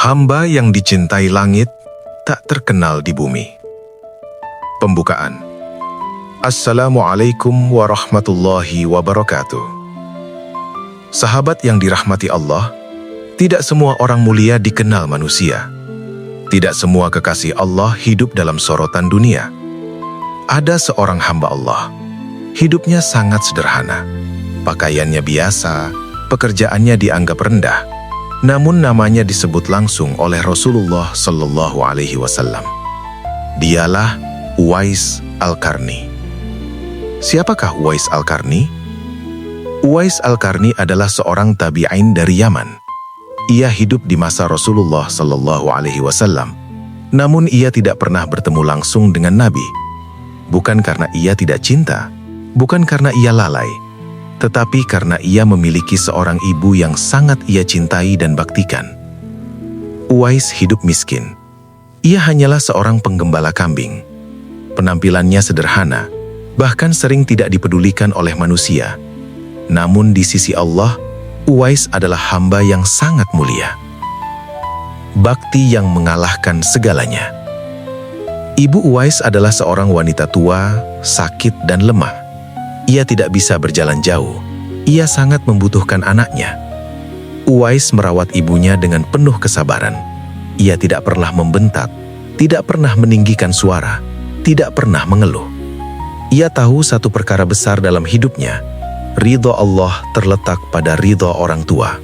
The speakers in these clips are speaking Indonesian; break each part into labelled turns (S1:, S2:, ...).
S1: Hamba yang dicintai langit, tak terkenal di bumi. Pembukaan. Assalamualaikum warahmatullahi wabarakatuh. Sahabat yang dirahmati Allah, tidak semua orang mulia dikenal manusia. Tidak semua kekasih Allah hidup dalam sorotan dunia. Ada seorang hamba Allah. Hidupnya sangat sederhana. Pakaiannya biasa, pekerjaannya dianggap rendah. Namun namanya disebut langsung oleh Rasulullah Sallallahu Alaihi Wasallam. Dialah Uwais Al-Qarni. Siapakah Uwais Al-Qarni? Uwais Al-Qarni adalah seorang tabi'in dari Yaman. Ia hidup di masa Rasulullah Sallallahu Alaihi Wasallam. Namun ia tidak pernah bertemu langsung dengan Nabi. Bukan karena ia tidak cinta, bukan karena ia lalai, tetapi karena ia memiliki seorang ibu yang sangat ia cintai dan baktikan. Uwais hidup miskin. Ia hanyalah seorang penggembala kambing. Penampilannya sederhana, bahkan sering tidak dipedulikan oleh manusia. Namun di sisi Allah, Uwais adalah hamba yang sangat mulia. Bakti yang mengalahkan segalanya. Ibu Uwais adalah seorang wanita tua, sakit dan lemah. Ia tidak bisa berjalan jauh. Ia sangat membutuhkan anaknya. Uwais merawat ibunya dengan penuh kesabaran. Ia tidak pernah membentak, tidak pernah meninggikan suara, tidak pernah mengeluh. Ia tahu satu perkara besar dalam hidupnya, ridho Allah terletak pada ridho orang tua.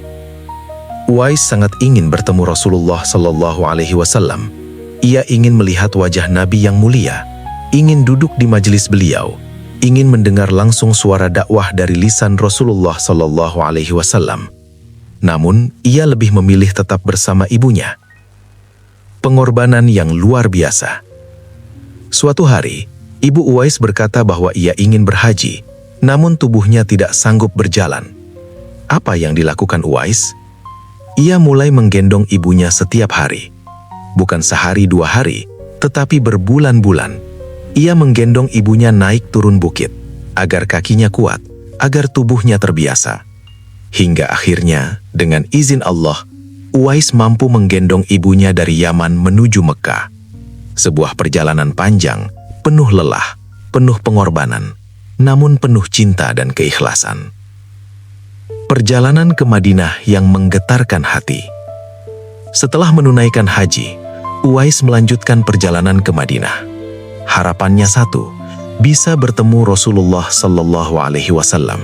S1: Uwais sangat ingin bertemu Rasulullah Sallallahu Alaihi Wasallam. Ia ingin melihat wajah Nabi yang mulia, ingin duduk di majelis beliau, ingin mendengar langsung suara dakwah dari lisan Rasulullah Sallallahu Alaihi Wasallam. Namun, ia lebih memilih tetap bersama ibunya. Pengorbanan yang luar biasa. Suatu hari, ibu Uwais berkata bahwa ia ingin berhaji, namun tubuhnya tidak sanggup berjalan. Apa yang dilakukan Uwais? Ia mulai menggendong ibunya setiap hari. Bukan sehari dua hari, tetapi berbulan-bulan. Ia menggendong ibunya naik turun bukit, agar kakinya kuat, agar tubuhnya terbiasa. Hingga akhirnya, dengan izin Allah, Uwais mampu menggendong ibunya dari Yaman menuju Mekah. Sebuah perjalanan panjang, penuh lelah, penuh pengorbanan, namun penuh cinta dan keikhlasan. Perjalanan ke Madinah yang menggetarkan hati. Setelah menunaikan haji, Uwais melanjutkan perjalanan ke Madinah. Harapannya satu, bisa bertemu Rasulullah Sallallahu Alaihi Wasallam.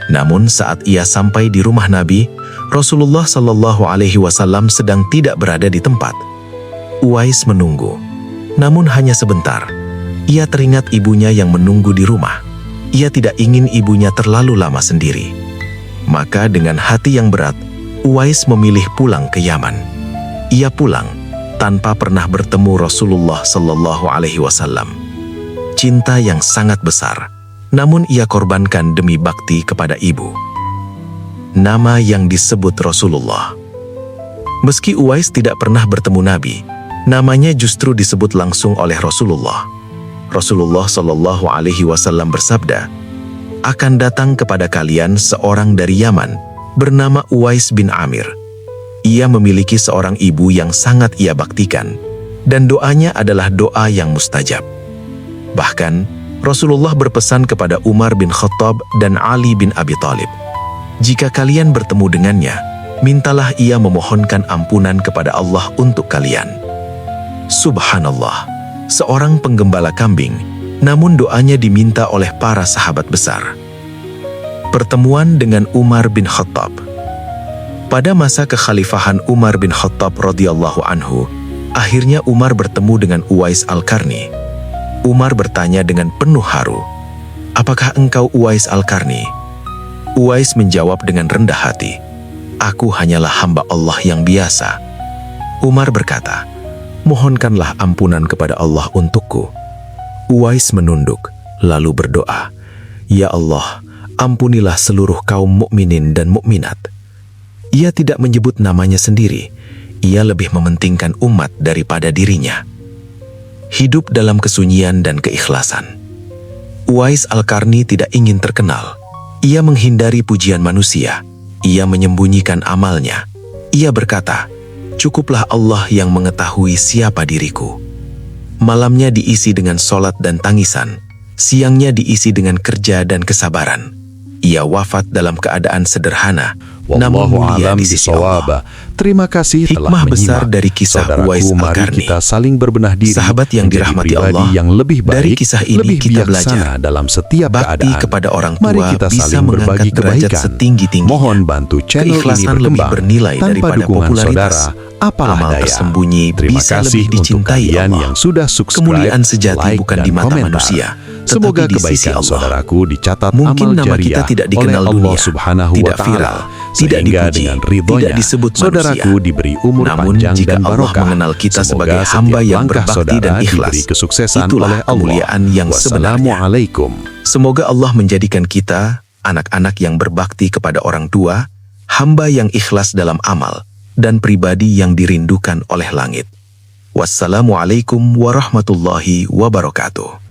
S1: Namun saat ia sampai di rumah Nabi, Rasulullah Sallallahu Alaihi Wasallam sedang tidak berada di tempat. Uwais menunggu, namun hanya sebentar. Ia teringat ibunya yang menunggu di rumah. Ia tidak ingin ibunya terlalu lama sendiri. Maka dengan hati yang berat, Uwais memilih pulang ke Yaman. Ia pulang tanpa pernah bertemu Rasulullah Sallallahu Alaihi Wasallam. Cinta yang sangat besar, namun ia korbankan demi bakti kepada ibu. Nama yang disebut Rasulullah. Meski Uwais tidak pernah bertemu Nabi, namanya justru disebut langsung oleh Rasulullah. Rasulullah Sallallahu Alaihi Wasallam bersabda, "Akan datang kepada kalian seorang dari Yaman, bernama Uwais bin Amir. Ia memiliki seorang ibu yang sangat ia baktikan, dan doanya adalah doa yang mustajab." Bahkan, Rasulullah berpesan kepada Umar bin Khattab dan Ali bin Abi Thalib, "Jika kalian bertemu dengannya, mintalah ia memohonkan ampunan kepada Allah untuk kalian." Subhanallah, seorang penggembala kambing, namun doanya diminta oleh para sahabat besar. Pertemuan dengan Umar bin Khattab. Pada masa kekhalifahan Umar bin Khattab radhiyallahu anhu, akhirnya Umar bertemu dengan Uwais Al-Qarni. Umar bertanya dengan penuh haru, "Apakah engkau Uwais Al-Qarni?" Uwais menjawab dengan rendah hati, "Aku hanyalah hamba Allah yang biasa." Umar berkata, "Mohonkanlah ampunan kepada Allah untukku." Uwais menunduk, lalu berdoa, "Ya Allah, ampunilah seluruh kaum mukminin dan mukminat." Ia tidak menyebut namanya sendiri. Ia lebih mementingkan umat daripada dirinya. Hidup dalam kesunyian dan keikhlasan. Uwais Al-Qarni tidak ingin terkenal. Ia menghindari pujian manusia. Ia menyembunyikan amalnya. Ia berkata, cukuplah Allah yang mengetahui siapa diriku. Malamnya diisi dengan sholat dan tangisan, siangnya diisi dengan kerja dan kesabaran. Ia wafat dalam keadaan sederhana, namun mulia di sisi Allah.
S2: Terima kasih telah
S1: Hikmah
S2: menyimak.
S1: besar dari kisah Uwais
S2: Saudaraku, mari
S1: Al-Qarni.
S2: kita saling berbenah diri,
S1: Sahabat yang
S2: menjadi
S1: dirahmati
S2: pribadi
S1: Allah,
S2: yang lebih baik,
S1: dari kisah ini
S2: lebih
S1: kita
S2: bijaksana
S1: belajar.
S2: dalam setiap
S1: Bakti
S2: keadaan.
S1: kepada orang
S2: Mari
S1: tua
S2: kita
S1: bisa
S2: saling berbagi
S1: mengangkat derajat
S2: kebaikan.
S1: setinggi-tingginya.
S2: Mohon bantu channel ini
S1: Keikhlasan lebih
S2: berkembang.
S1: bernilai
S2: Tanpa
S1: daripada
S2: dukungan
S1: popularitas.
S2: saudara, apalah
S1: Amal
S2: daya.
S1: tersembunyi
S2: Terima
S1: bisa
S2: kasih
S1: lebih
S2: untuk
S1: dicintai
S2: kalian
S1: Allah.
S2: yang sudah subscribe,
S1: Kemuliaan sejati
S2: like,
S1: bukan
S2: dan
S1: di mata
S2: komentar.
S1: manusia,
S2: Semoga
S1: tetapi di sisi
S2: kebaikan
S1: Allah.
S2: saudaraku dicatat
S1: Mungkin
S2: amal
S1: nama
S2: jariah
S1: kita tidak
S2: oleh
S1: dikenal
S2: Allah
S1: dunia,
S2: Subhanahu
S1: tidak
S2: wa Ta'ala,
S1: viral, tidak
S2: sehingga
S1: dipuji,
S2: dengan ridhonya
S1: tidak disebut
S2: saudaraku
S1: manusia.
S2: diberi umur
S1: Namun
S2: panjang
S1: jika
S2: dan
S1: Allah
S2: barokah.
S1: mengenal kita
S2: Semoga
S1: sebagai
S2: setiap
S1: hamba yang
S2: langkah
S1: berbakti
S2: saudara
S1: dan ikhlas,
S2: diberi kesuksesan
S1: itulah
S2: oleh Allah.
S1: kemuliaan yang sebenarnya.
S2: Wassalamualaikum.
S1: Semoga Allah menjadikan kita anak-anak yang berbakti kepada orang tua, hamba yang ikhlas dalam amal, dan pribadi yang dirindukan oleh langit. Wassalamualaikum warahmatullahi wabarakatuh.